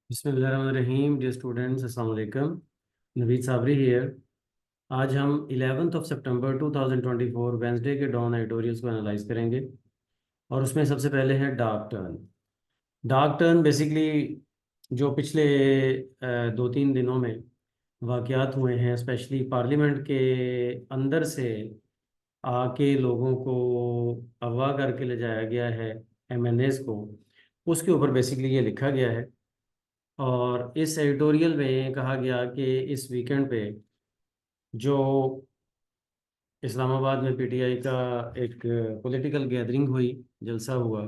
बिस्मिल्लाहिर्रहमानिर्रहीम। Dear students, अस्सलाम वालेकुम। नवीद साबरी हियर। आज हम 11 सितंबर 2024 वेंसडे के डॉन एडिटोरियल्स को एनालाइज करेंगे। और उसमें सबसे पहले है dark turn. Dark turn basically जो पिछले 2-3 दिनों में वाक़यात हुए हैं, स्पेशली पार्लियामेंट के अंदर से आके लोगों को अगवा करके ले जाया गया है, एमएनएस को। उसके ऊपर बेसिकली ये लिखा गया है। और इस एडिटोरियल में कहा गया कि इस वीकेंड पे जो इस्लामाबाद में पीटीआई का एक पॉलिटिकल गैदरिंग हुई, जलसा हुआ,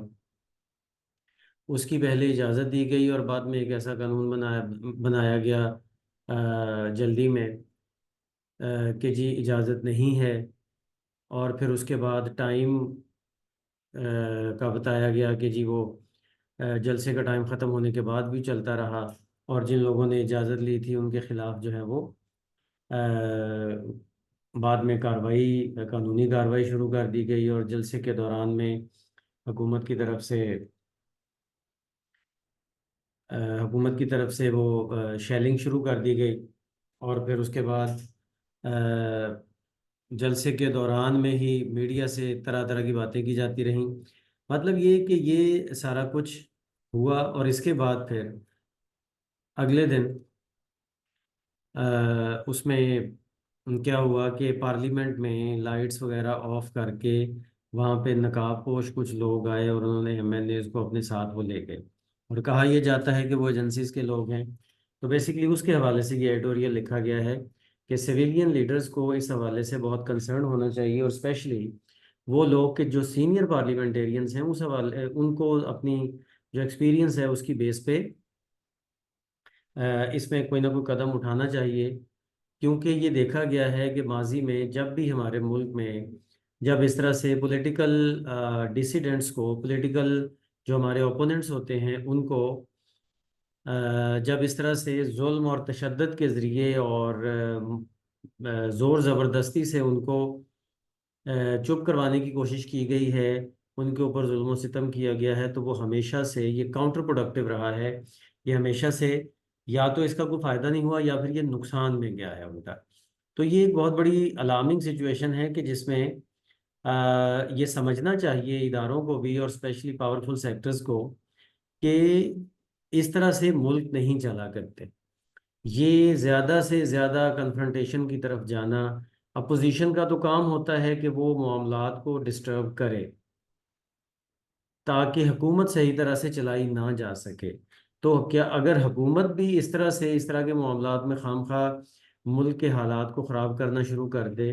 उसकी पहले इजाज़त दी गई और बाद में एक ऐसा कानून बनाया बनाया गया जल्दी में, कि जी इजाज़त नहीं है। और फिर उसके बाद टाइम का बताया गया कि जी वो जलसे का टाइम ख़त्म होने के बाद भी चलता रहा। और जिन लोगों ने इजाज़त ली थी उनके ख़िलाफ़ जो है वो अ, बाद में कानूनी कार्रवाई शुरू कर दी गई। और जलसे के दौरान में हुकूमत की तरफ से हुकूमत की तरफ से वो शेलिंग शुरू कर दी गई। और फिर उसके बाद अ, जलसे के दौरान में ही मीडिया से तरह तरह की बातें की जाती रहीं। मतलब ये कि ये सारा कुछ हुआ। और इसके बाद फिर अगले दिन उसमें क्या हुआ कि पार्लियामेंट में लाइट्स वगैरह ऑफ करके वहाँ पे नकाबपोश कुछ लोग आए और उन्होंने एमएनएस को अपने साथ वो ले गए। और कहा यह जाता है कि वो एजेंसीज के लोग हैं। तो बेसिकली उसके हवाले से ये एडिटोरियल लिखा गया है कि सिविलियन लीडर्स को इस हवाले से बहुत कंसर्न होना चाहिए। और स्पेशली वो लोग कि जो सीनियर पार्लियामेंटेरियंस हैं, उस हवाले उनको अपनी जो एक्सपीरियंस है उसकी बेस पे इसमें कोई ना कोई कदम उठाना चाहिए। क्योंकि ये देखा गया है कि माजी में जब भी हमारे मुल्क में जब इस तरह से पॉलिटिकल डिसिडेंट्स को, पॉलिटिकल जो हमारे ओपोनेंट्स होते हैं उनको जब इस तरह से जुल्म और तशद्दुद के ज़रिए और ज़ोर ज़बरदस्ती से उनको चुप करवाने की कोशिश की गई है, उनके ऊपर जुल्म सितम किया गया है, तो वो हमेशा से ये काउंटर प्रोडक्टिव रहा है। ये हमेशा से या तो इसका कोई फ़ायदा नहीं हुआ या फिर ये नुकसान में गया है उनका। तो ये एक बहुत बड़ी अलार्मिंग सिचुएशन है कि जिसमें ये समझना चाहिए इदारों को भी और स्पेशली पावरफुल सेक्टर्स को कि इस तरह से मुल्क नहीं चला करते। ये ज़्यादा से ज़्यादा कन्फ्रंटेशन की तरफ जाना, अपोजिशन का तो काम होता है कि वो मामलात को डिस्टर्ब करे ताकि हुकूमत सही तरह से चलाई ना जा सके। तो क्या अगर हुकूमत भी इस तरह से इस तरह के मामलात में खामखा मुल्क के हालात को ख़राब करना शुरू कर दे,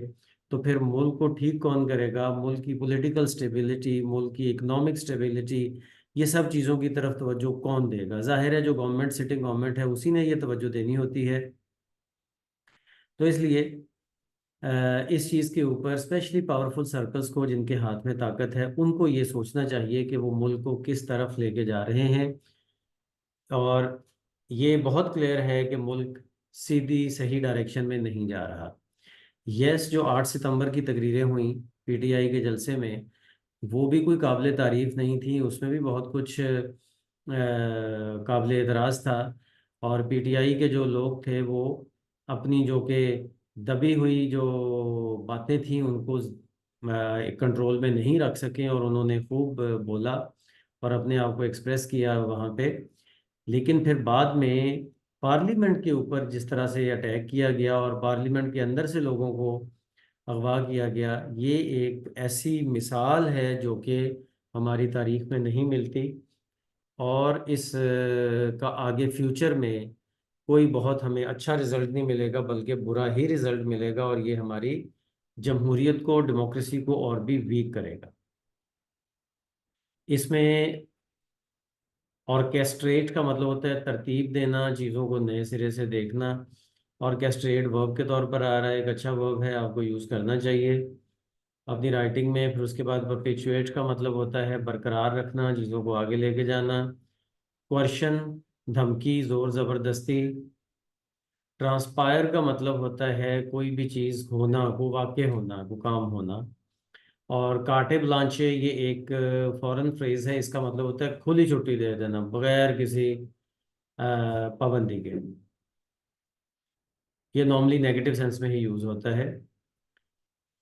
तो फिर मुल्क को ठीक कौन करेगा? मुल्क की पॉलिटिकल स्टेबिलिटी, मुल्क की इकोनॉमिक स्टेबिलिटी, ये सब चीज़ों की तरफ तवज्जो कौन देगा? जाहिर है जो गवर्नमेंट, सिटिंग गवर्नमेंट है, उसी ने ये तवज्जो देनी होती है। तो इसलिए इस चीज़ के ऊपर स्पेशली पावरफुल सर्कल्स को, जिनके हाथ में ताकत है, उनको ये सोचना चाहिए कि वो मुल्क को किस तरफ लेके जा रहे हैं। और ये बहुत क्लियर है कि मुल्क सीधी सही डायरेक्शन में नहीं जा रहा। यस, जो 8 सितंबर की तकरीरें हुई पीटीआई के जलसे में, वो भी कोई काबिल तारीफ नहीं थी। उसमें भी बहुत कुछ काबिल एतराज़ था। और पीटीआई के जो लोग थे वो अपनी जो कि दबी हुई जो बातें थी उनको कंट्रोल में नहीं रख सके और उन्होंने खूब बोला और अपने आप को एक्सप्रेस किया वहाँ पे। लेकिन फिर बाद में पार्लियामेंट के ऊपर जिस तरह से अटैक किया गया और पार्लियामेंट के अंदर से लोगों को अगवा किया गया, ये एक ऐसी मिसाल है जो कि हमारी तारीख में नहीं मिलती। और इस का आगे फ्यूचर में कोई बहुत हमें अच्छा रिजल्ट नहीं मिलेगा, बल्कि बुरा ही रिजल्ट मिलेगा। और ये हमारी जमहूरियत को, डेमोक्रेसी को और भी वीक करेगा। इसमें ऑर्केस्ट्रेट का मतलब होता है तरतीब देना, चीज़ों को नए सिरे से देखना। ऑर्केस्ट्रेट वर्ब के तौर पर आ रहा है, एक अच्छा वर्ब है, आपको यूज़ करना चाहिए अपनी राइटिंग में। फिर उसके बाद परपेचुएट का मतलब होता है बरकरार रखना, चीज़ों को आगे लेके जाना। क्वेश्चन, धमकी, जोर ज़बरदस्ती। ट्रांसपायर का मतलब होता है कोई भी चीज़ होना, को वाक़ होना, को काम होना। और काटे ब्लांचे ये एक फॉरेन फ्रेज है, इसका मतलब होता है खुली छुट्टी दे देना बगैर किसी पाबंदी के। ये नॉर्मली नेगेटिव सेंस में ही यूज होता है।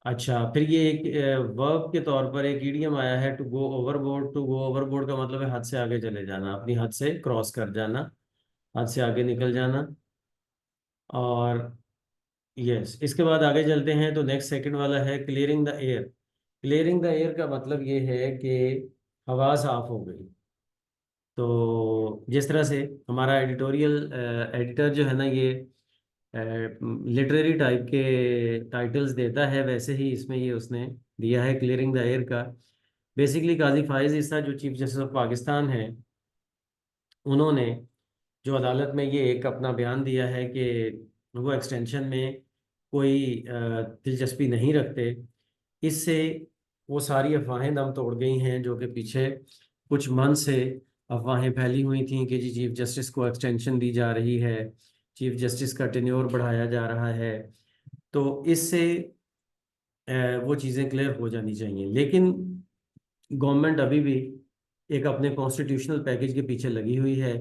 अच्छा, फिर ये एक वर्ब के तौर पर एक इडियम आया है, to go overboard. To go overboard का मतलब है हद से आगे चले जाना, अपनी हद से क्रॉस कर जाना, हद से आगे निकल जाना। और यस, इसके बाद आगे चलते हैं तो नेक्स्ट सेकंड वाला है clearing the air. Clearing the air का मतलब ये है कि हवा साफ हो गई। तो जिस तरह से हमारा एडिटोरियल एडिटर जो है ना, ये लिटरेरी टाइप के टाइटल्स देता है, वैसे ही इसमें ये उसने दिया है क्लियरिंग द एयर का। बेसिकली काजी फाइज ईसा जो चीफ जस्टिस ऑफ पाकिस्तान है, उन्होंने जो अदालत में ये एक अपना बयान दिया है कि वो एक्सटेंशन में कोई दिलचस्पी नहीं रखते। इससे वो सारी अफवाहें दम तोड़ गई हैं जो कि पीछे कुछ मंथ से अफवाहें फैली हुई थी कि जी चीफ जस्टिस को एक्सटेंशन दी जा रही है, चीफ जस्टिस का टेन्योर बढ़ाया जा रहा है। तो इससे वो चीज़ें क्लियर हो जानी चाहिए। लेकिन गवर्नमेंट अभी भी एक अपने कॉन्स्टिट्यूशनल पैकेज के पीछे लगी हुई है।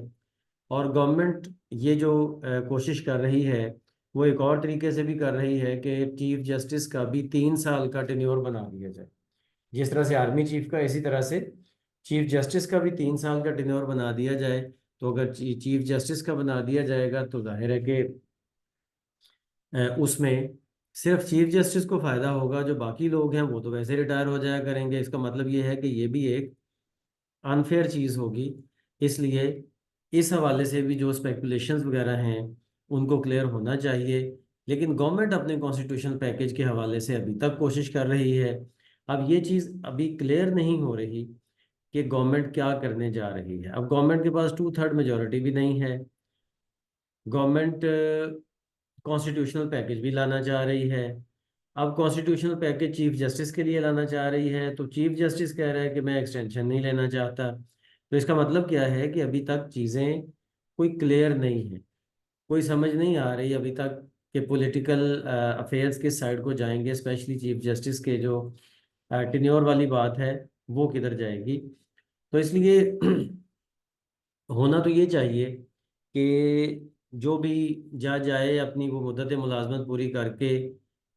और गवर्नमेंट ये जो कोशिश कर रही है, वो एक और तरीके से भी कर रही है कि चीफ जस्टिस का भी 3 साल का टेन्योर बना दिया जाए। जिस तरह से आर्मी चीफ का, इसी तरह से चीफ जस्टिस का भी 3 साल का टेन्योर बना दिया जाए। तो अगर चीफ जस्टिस का बना दिया जाएगा तो जाहिर है कि उसमें सिर्फ चीफ जस्टिस को फायदा होगा, जो बाकी लोग हैं वो तो वैसे रिटायर हो जाया करेंगे। इसका मतलब ये है कि ये भी एक अनफेयर चीज़ होगी। इसलिए इस हवाले से भी जो स्पेकुलेशंस वगैरह हैं उनको क्लियर होना चाहिए। लेकिन गवर्नमेंट अपने कॉन्स्टिट्यूशनल पैकेज के हवाले से अभी तक कोशिश कर रही है। अब ये चीज़ अभी क्लियर नहीं हो रही कि गवर्नमेंट क्या करने जा रही है। अब गवर्नमेंट के पास 2/3 मेजोरिटी भी नहीं है। गवर्नमेंट कॉन्स्टिट्यूशनल पैकेज भी लाना चाह रही है। अब कॉन्स्टिट्यूशनल पैकेज चीफ जस्टिस के लिए लाना चाह रही है, तो चीफ जस्टिस कह रहा है कि मैं एक्सटेंशन नहीं लेना चाहता। तो इसका मतलब क्या है कि अभी तक चीज़ें कोई क्लियर नहीं है, कोई समझ नहीं आ रही अभी तक कि पॉलिटिकल अफेयर्स किस साइड को जाएंगे, स्पेशली चीफ जस्टिस के जो टेन्योर वाली बात है वो किधर जाएगी। तो इसलिए होना तो ये चाहिए कि जो भी जज आए अपनी वो मुद्दत मुलाजमत पूरी करके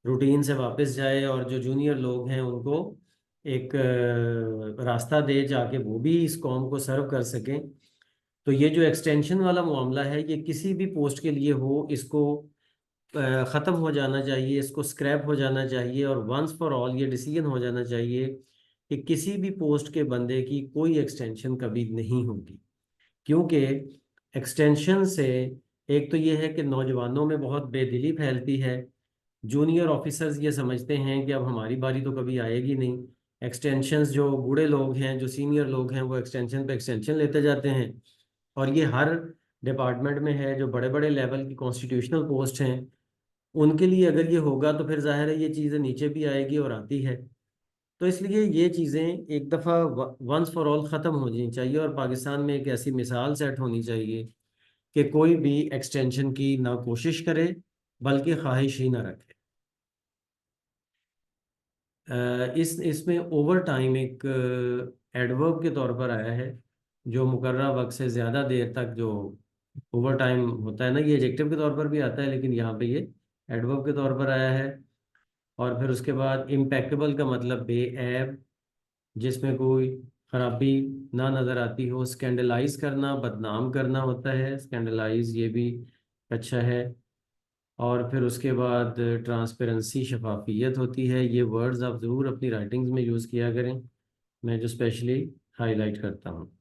रूटीन से वापस जाए, और जो जूनियर लोग हैं उनको एक रास्ता दे जाके वो भी इस कौम को सर्व कर सकें। तो ये जो एक्सटेंशन वाला मामला है, ये किसी भी पोस्ट के लिए हो, इसको ख़त्म हो जाना चाहिए, इसको स्क्रैप हो जाना चाहिए, और वंस फॉर ऑल ये डिसीजन हो जाना चाहिए कि किसी भी पोस्ट के बंदे की कोई एक्सटेंशन कभी नहीं होगी। क्योंकि एक्सटेंशन से एक तो ये है कि नौजवानों में बहुत बेदिली फैलती है। जूनियर ऑफिसर्स ये समझते हैं कि अब हमारी बारी तो कभी आएगी नहीं। एक्सटेंशंस, जो बूढ़े लोग हैं, जो सीनियर लोग हैं, वो एक्सटेंशन पे एक्सटेंशन लेते जाते हैं। और ये हर डिपार्टमेंट में है, जो बड़े बड़े लेवल की कॉन्स्टिट्यूशनल पोस्ट हैं उनके लिए अगर ये होगा तो फिर जाहिर है ये चीज़ें नीचे भी आएगी और आती है। तो इसलिए ये चीज़ें एक दफ़ा वंस फॉर ऑल ख़त्म हो जानी चाहिए, और पाकिस्तान में एक ऐसी मिसाल सेट होनी चाहिए कि कोई भी एक्सटेंशन की ना कोशिश करे बल्कि ख्वाहिश ही ना रखे। इस इसमें ओवर टाइम एक एडवर्ब के तौर पर आया है, जो मुकर्रर वक्त से ज़्यादा देर तक जो ओवर टाइम होता है ना, ये एडजेक्टिव के तौर पर भी आता है, लेकिन यहाँ पे ये एडवर्ब के तौर पर आया है। और फिर उसके बाद इम्पेक्केबल का मतलब बेऐब, जिसमें कोई खराबी ना नज़र आती हो। स्कैंडलाइज करना, बदनाम करना होता है, स्कैंडलाइज ये भी अच्छा है। और फिर उसके बाद ट्रांसपेरेंसी, शफाफियत होती है। ये वर्ड्स आप ज़रूर अपनी राइटिंग्स में यूज़ किया करें, मैं जो स्पेशली हाईलाइट करता हूँ।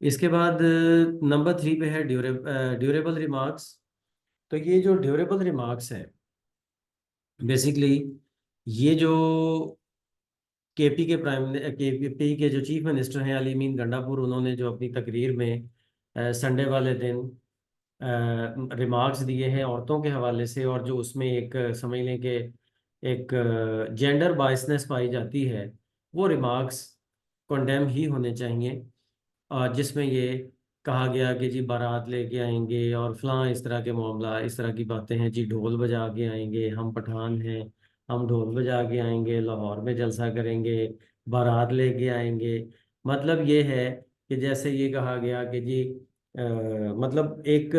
इसके बाद नंबर 3 पे है ड्यूरेबल रिमार्क्स। तो ये जो ड्यूरेबल रिमार्क्स है, बेसिकली ये जो केपी के केपी के जो चीफ मिनिस्टर हैं अली मीन गंडापुर, उन्होंने जो अपनी तकरीर में संडे वाले दिन रिमार्क्स दिए हैं औरतों के हवाले से, और जो उसमें एक समझ लें कि एक जेंडर बायसनेस पाई जाती है, वो रिमार्क्स कंडेम ही होने चाहिए। जिसमें ये कहा गया कि जी बारात लेके आएंगे और फलां इस तरह के मामला, इस तरह की बातें हैं जी, ढोल बजा के आएंगे, हम पठान हैं, हम ढोल बजा के आएंगे, लाहौर में जलसा करेंगे, बारात लेके आएंगे। मतलब ये है कि जैसे ये कहा गया कि जी मतलब एक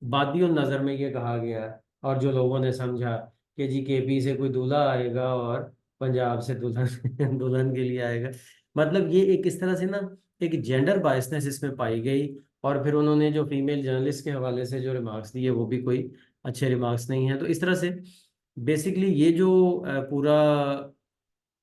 बादियों नज़र में ये कहा गया, और जो लोगों ने समझा कि जी केपी से कोई दूल्हा आएगा और पंजाब से दुल्हन दुल्हन के लिए आएगा। मतलब ये एक इस तरह से ना एक जेंडर बायसनेस इसमें पाई गई। और फिर उन्होंने जो फीमेल जर्नलिस्ट के हवाले से जो रिमार्क्स दिए वो भी कोई अच्छे रिमार्क्स नहीं है। तो इस तरह से बेसिकली ये जो पूरा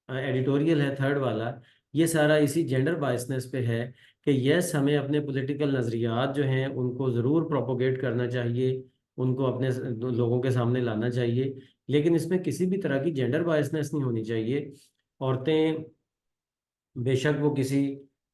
एडिटोरियल है थर्ड वाला, ये सारा इसी जेंडर बायसनेस पे है कि यस हमें अपने पॉलिटिकल नज़रियात जो हैं उनको ज़रूर प्रोपोगेट करना चाहिए, उनको अपने लोगों के सामने लाना चाहिए, लेकिन इसमें किसी भी तरह की जेंडर बायसनेस नहीं होनी चाहिए। औरतें बेशक वो किसी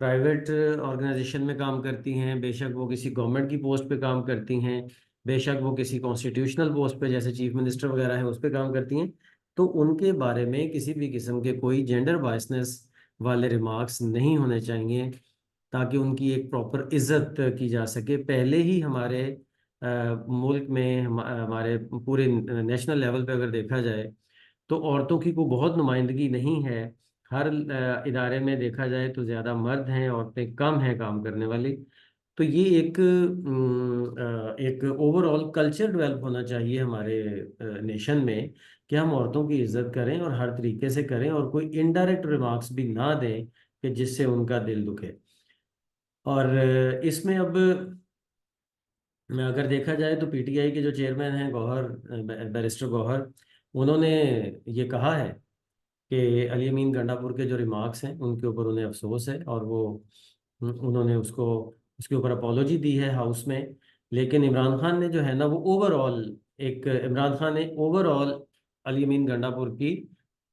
प्राइवेट ऑर्गेनाइजेशन में काम करती हैं, बेशक वो किसी गवर्नमेंट की पोस्ट पे काम करती हैं, बेशक वो किसी कॉन्स्टिट्यूशनल पोस्ट पे जैसे चीफ मिनिस्टर वगैरह है उस पे काम करती हैं, तो उनके बारे में किसी भी किस्म के कोई जेंडर बायसनेस वाले रिमार्क्स नहीं होने चाहिए, ताकि उनकी एक प्रॉपर इज्जत की जा सके। पहले ही हमारे मुल्क में हमारे पूरे नेशनल लेवल पे अगर देखा जाए तो औरतों की कोई बहुत नुमाइंदगी नहीं है। हर इदारे में देखा जाए तो ज़्यादा मर्द हैं, औरतें कम हैं काम करने वाली। तो ये एक ओवरऑल कल्चर डेवलप होना चाहिए हमारे नेशन में कि हम औरतों की इज्जत करें और हर तरीके से करें, और कोई इनडायरेक्ट रिमार्क्स भी ना दें कि जिससे उनका दिल दुखे। और इसमें अब अगर देखा जाए तो पीटीआई के जो चेयरमैन हैं गौहर, बैरिस्टर गौहर, उन्होंने ये कहा है कि अली अमीन गंडापुर के जो रिमार्क्स हैं उनके ऊपर उन्हें अफसोस है, और वो उन्होंने उसको उसके ऊपर अपोलॉजी दी है हाउस में। लेकिन इमरान खान ने जो है ना वो ओवरऑल एक इमरान खान ने ओवरऑल अली अमीन गंडापुर की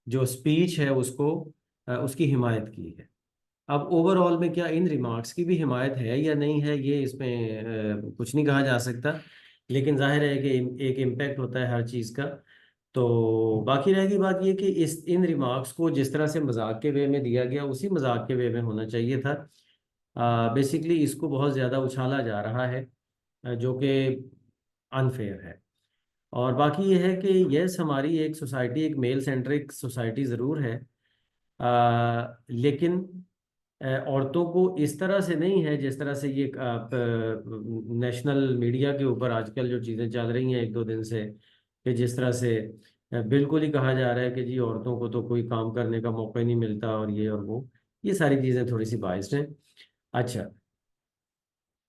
जो स्पीच है उसको उसकी हिमायत की है। अब ओवरऑल में क्या इन रिमार्क्स की भी हिमायत है या नहीं है, ये इसमें कुछ नहीं कहा जा सकता। लेकिन जाहिर है कि एक इम्पैक्ट होता है हर चीज़ का। तो बाकी रहेगी बात ये कि इस इन रिमार्क्स को जिस तरह से मजाक के वे में दिया गया उसी मजाक के वे में होना चाहिए था। बेसिकली इसको बहुत ज़्यादा उछाला जा रहा है, जो कि अनफेयर है। और बाकी ये है कि यस हमारी एक सोसाइटी एक मेल सेंट्रिक सोसाइटी ज़रूर है, लेकिन औरतों को इस तरह से नहीं है जिस तरह से ये नेशनल मीडिया के ऊपर आजकल जो चीज़ें चल रही हैं एक दो दिन से, कि जिस तरह से बिल्कुल ही कहा जा रहा है कि जी औरतों को तो कोई काम करने का मौका ही नहीं मिलता और ये और वो, ये सारी चीज़ें थोड़ी सी बाइस्ड हैं। अच्छा,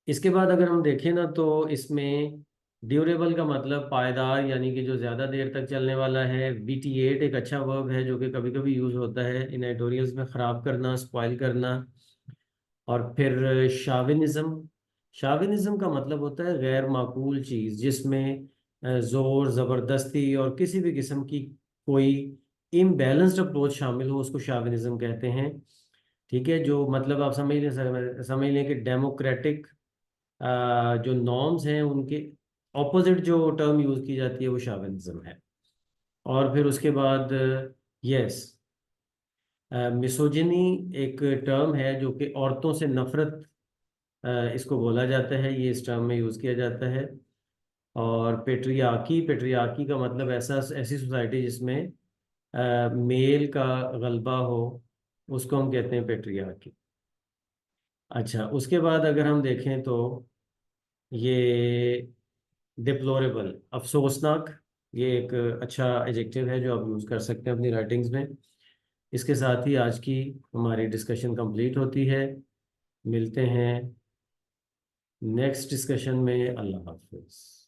इसके बाद अगर हम देखें ना तो इसमें ड्यूरेबल का मतलब पायदार, यानी कि जो ज़्यादा देर तक चलने वाला है। विटिएट एक अच्छा वर्ब है जो कि कभी कभी यूज़ होता है इन एडिटोरियल्स में, ख़राब करना, स्पॉइल करना। और फिर शाविनिज्म, शाविनिज्म का मतलब होता है गैर माकूल चीज़ जिसमें ज़ोर ज़बरदस्ती और किसी भी किस्म की कोई इम्बैलेंस्ड अप्रोच शामिल हो, उसको शाविनिज्म कहते हैं। ठीक है, जो मतलब आप समझ लें कि डेमोक्रेटिक जो नॉर्म्स हैं उनके ऑपोजिट जो टर्म यूज़ की जाती है वो शाविनिज्म है। और फिर उसके बाद यस मिसोजिनी एक टर्म है जो कि औरतों से नफरत इसको बोला जाता है, ये इस टर्म में यूज़ किया जाता है। और पेट्रियार्की, पेट्रियार्की का मतलब ऐसा ऐसी सोसाइटी जिसमें मेल का गलबा हो, उसको हम कहते हैं पेट्रियार्की। अच्छा, उसके बाद अगर हम देखें तो ये डिप्लोरेबल, अफसोसनाक, ये एक अच्छा एजेक्टिव है जो आप यूज़ कर सकते हैं अपनी राइटिंग्स में। इसके साथ ही आज की हमारी डिस्कशन कंप्लीट होती है। मिलते हैं नेक्स्ट डिस्कशन में। अल्लाह हाफिज़।